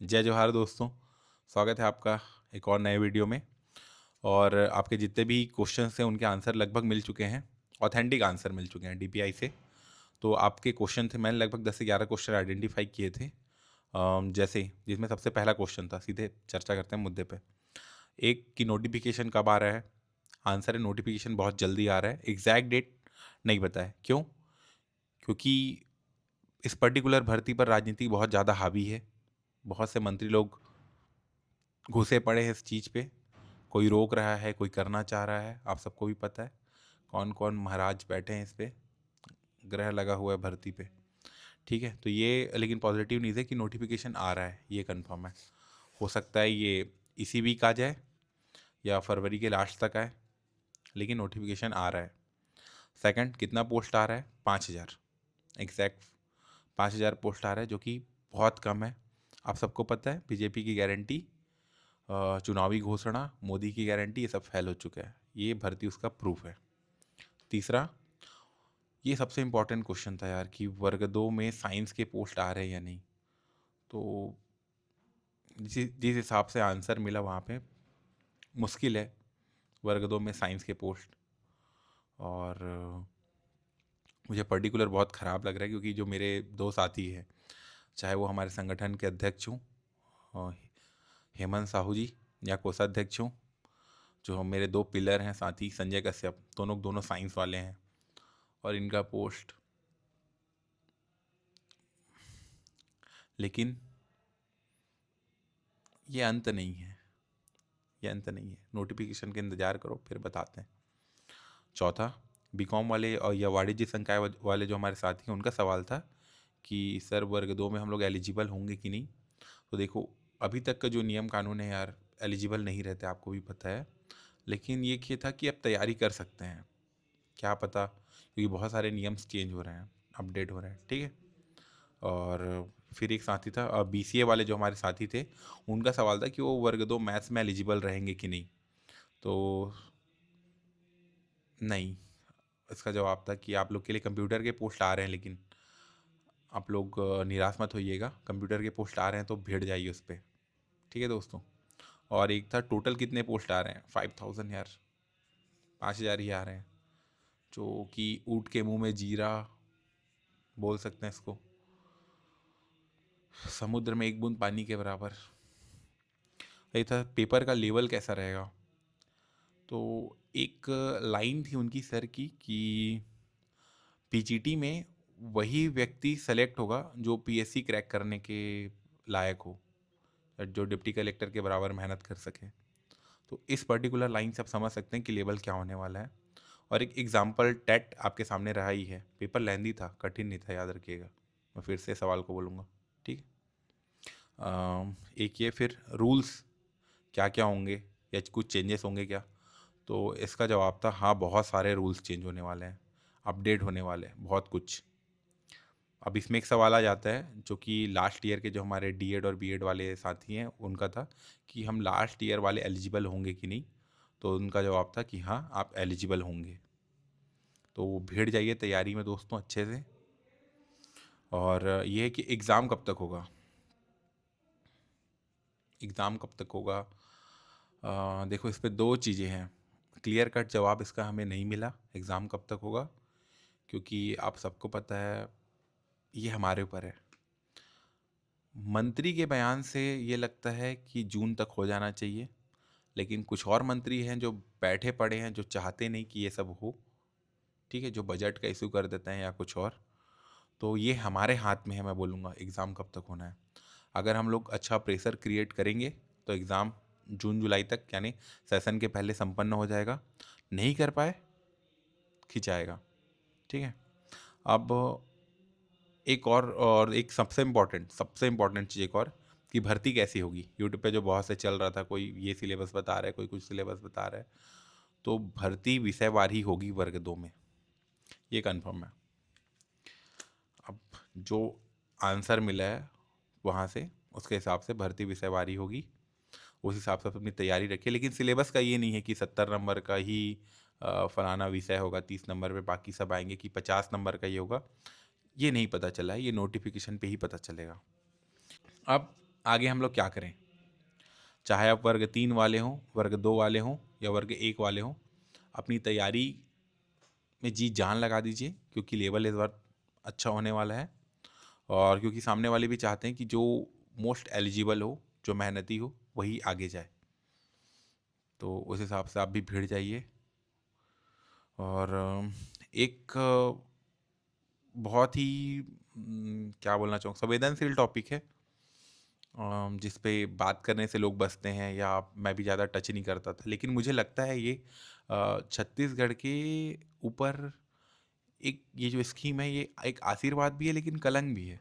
जय जोहार दोस्तों। स्वागत है आपका एक और नए वीडियो में। और आपके जितने भी क्वेश्चंस हैं उनके आंसर लगभग मिल चुके हैं। ऑथेंटिक आंसर मिल चुके हैं डीपीआई से। तो आपके क्वेश्चन थे, मैंने लगभग 10 से 11 क्वेश्चन आइडेंटिफाई किए थे। जैसे जिसमें सबसे पहला क्वेश्चन था, सीधे चर्चा करते हैं मुद्दे पे। एक की नोटिफिकेशन कब आ रहा है? आंसर है नोटिफिकेशन बहुत जल्दी आ रहा है। एग्जैक्ट डेट नहीं पता है। क्यों? क्योंकि इस पर्टिकुलर भर्ती पर राजनीति बहुत ज़्यादा हावी है। बहुत से मंत्री लोग घुसे पड़े हैं इस चीज़ पे। कोई रोक रहा है, कोई करना चाह रहा है। आप सबको भी पता है कौन कौन महाराज बैठे हैं इस पे, ग्रह लगा हुआ है भर्ती पे। ठीक है, तो ये लेकिन पॉजिटिव न्यूज़ है कि नोटिफिकेशन आ रहा है, ये कंफर्म है। हो सकता है ये इसी वीक आ जाए या फरवरी के लास्ट तक आए, लेकिन नोटिफिकेशन आ रहा है। सेकंड, कितना पोस्ट आ रहा है? 5,000। एग्जैक्ट 5,000 पोस्ट आ रहा है, जो कि बहुत कम है। आप सबको पता है बीजेपी की गारंटी, चुनावी घोषणा, मोदी की गारंटी, ये सब फेल हो चुका है। ये भर्ती उसका प्रूफ है। तीसरा, ये सबसे इम्पोर्टेंट क्वेश्चन था यार कि वर्ग 2 में साइंस के पोस्ट आ रहे हैं या नहीं। तो जिस जिस हिसाब से आंसर मिला वहाँ पे, मुश्किल है वर्ग 2 में साइंस के पोस्ट। और मुझे पर्टिकुलर बहुत ख़राब लग रहा है, क्योंकि जो मेरे दो साथी हैं, चाहे वो हमारे संगठन के अध्यक्ष हों, अ, हेमंत साहू जी, या कोषाध्यक्ष हों, जो मेरे दो पिलर हैं साथी, संजय कश्यप, दोनों साइंस वाले हैं, और इनका पोस्ट। लेकिन ये अंत नहीं है, ये अंत नहीं है। नोटिफिकेशन का इंतज़ार करो, फिर बताते हैं। चौथा, बीकॉम वाले और या वाणिज्य संकाय वाले जो हमारे साथी हैं, उनका सवाल था कि सर वर्ग 2 में हम लोग एलिजिबल होंगे कि नहीं। तो देखो, अभी तक का जो नियम कानून है यार, एलिजिबल नहीं रहते, आपको भी पता है। लेकिन ये था कि अब तैयारी कर सकते हैं, क्या पता, क्योंकि बहुत सारे नियम्स चेंज हो रहे हैं, अपडेट हो रहे हैं। ठीक है। और फिर एक साथी था बीसीए वाले जो हमारे साथी थे, उनका सवाल था कि वो वर्ग 2 मैथ्स में एलिजिबल रहेंगे कि नहीं। तो नहीं, इसका जवाब था कि आप लोग के लिए कंप्यूटर के पोस्ट आ रहे हैं, लेकिन आप लोग निराश मत होइएगा, कंप्यूटर के पोस्ट आ रहे हैं तो भिड़ जाइए उस पर। ठीक है दोस्तों। और एक था टोटल कितने पोस्ट आ रहे हैं? 5,000 यार, 5,000 ही आ रहे हैं, जो कि ऊँट के मुंह में जीरा बोल सकते हैं इसको, समुद्र में एक बूंद पानी के बराबर। ये था पेपर का लेवल कैसा रहेगा। तो एक लाइन थी उनकी सर की कि पीजीटी में वही व्यक्ति सेलेक्ट होगा जो पीएससी क्रैक करने के लायक हो, जो डिप्टी कलेक्टर के बराबर मेहनत कर सके। तो इस पर्टिकुलर लाइन से आप समझ सकते हैं कि लेवल क्या होने वाला है। और एक एग्जाम्पल टेट आपके सामने रहा ही है। पेपर लेंदी था, कठिन नहीं था, याद रखिएगा। मैं फिर से सवाल को बोलूँगा। ठीक है। एक ये फिर रूल्स क्या क्या होंगे, या कुछ चेंजेस होंगे क्या? तो इसका जवाब था हाँ, बहुत सारे रूल्स चेंज होने वाले हैं, अपडेट होने वाले हैं, बहुत कुछ। अब इसमें एक सवाल आ जाता है, जो कि लास्ट ईयर के जो हमारे डीएड और बीएड वाले साथी हैं उनका था, कि हम लास्ट ईयर वाले एलिजिबल होंगे कि नहीं। तो उनका जवाब था कि हाँ, आप एलिजिबल होंगे। तो भिड़ जाइए तैयारी में दोस्तों अच्छे से। और ये है कि एग्ज़ाम कब तक होगा। एग्ज़ाम कब तक होगा? देखो, इस पे दो चीज़ें हैं। क्लियर कट जवाब इसका हमें नहीं मिला, एग्ज़ाम कब तक होगा, क्योंकि आप सबको पता है ये हमारे ऊपर है। मंत्री के बयान से ये लगता है कि जून तक हो जाना चाहिए, लेकिन कुछ और मंत्री हैं जो बैठे पड़े हैं, जो चाहते नहीं कि ये सब हो। ठीक है, जो बजट का इशू कर देते हैं या कुछ और। तो ये हमारे हाथ में है, मैं बोलूँगा एग्ज़ाम कब तक होना है। अगर हम लोग अच्छा प्रेशर क्रिएट करेंगे तो एग्ज़ाम जून जुलाई तक, यानी सेशन के पहले संपन्न हो जाएगा। नहीं कर पाए, खिंचाएगा। ठीक है। अब एक और एक सबसे इम्पोर्टेंट चीज़ एक और, कि भर्ती कैसी होगी। यूट्यूब पे जो बहुत से चल रहा था, कोई ये सिलेबस बता रहा है, कोई कुछ सिलेबस बता रहा है। तो भर्ती विषयवार ही होगी वर्ग 2 में, ये कंफर्म है। अब जो आंसर मिला है वहाँ से, उसके हिसाब से भर्ती विषयवार ही होगी। उस हिसाब से आप अपनी तैयारी रखिए। लेकिन सिलेबस का ये नहीं है कि 70 नंबर का ही फलाना विषय होगा, 30 नंबर पे बाकी सब आएंगे, कि 50 नंबर का ये होगा। ये नहीं पता चला है, ये नोटिफिकेशन पे ही पता चलेगा। अब आगे हम लोग क्या करें, चाहे आप वर्ग 3 वाले हों, वर्ग 2 वाले हों या वर्ग 1 वाले हों, अपनी तैयारी में जी जान लगा दीजिए, क्योंकि लेवल इस बार अच्छा होने वाला है। और क्योंकि सामने वाले भी चाहते हैं कि जो मोस्ट एलिजिबल हो, जो मेहनती हो, वही आगे जाए। तो उस हिसाब से आप भी भिड़ जाइए। और एक बहुत ही क्या बोलना चाहूँ, संवेदनशील टॉपिक है, जिस पे बात करने से लोग बचते हैं, या मैं भी ज़्यादा टच नहीं करता था, लेकिन मुझे लगता है ये छत्तीसगढ़ के ऊपर एक ये जो स्कीम है, ये एक आशीर्वाद भी है लेकिन कलंक भी है।